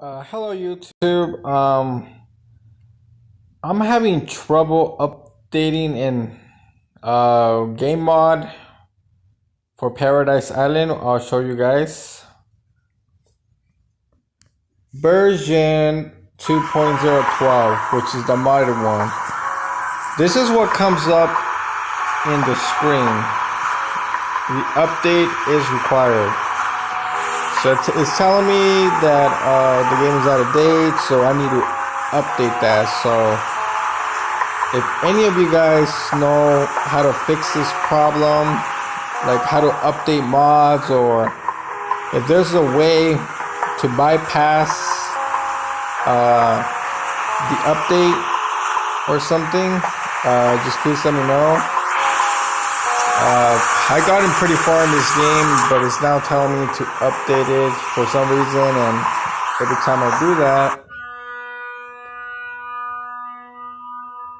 Hello YouTube. I'm having trouble updating in game mod for Paradise Island. I'll show you guys. Version 2.012, which is the modded one. This is what comes up in the screen. The update is required. So it's telling me that the game is out of date, so I need to update that. So if any of you guys know how to fix this problem, like how to update mods, or if there's a way to bypass the update or something, just please let me know. I gotten pretty far in this game, but it's now telling me to update it for some reason, and every time I do that,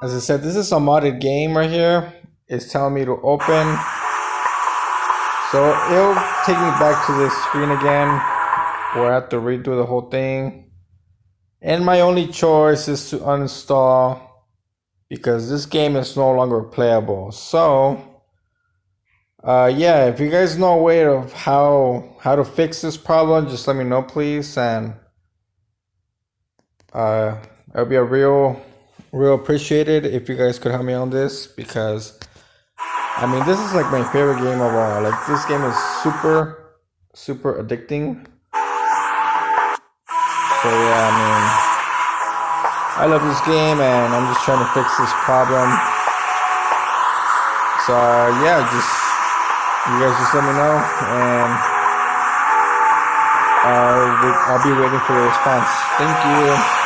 as I said, this is a modded game right here. It's telling me to open, so it'll take me back to this screen again, where I have to redo the whole thing, and my only choice is to uninstall, because this game is no longer playable. So yeah, if you guys know a way of how to fix this problem, just let me know, please, and it'll be a real appreciated if you guys could help me on this, because I mean, this is like my favorite game of all. Like, this game is super addicting. So yeah, I mean, I love this game, and I'm just trying to fix this problem. So yeah, you guys just let me know, and I'll be waiting for your response. Thank you.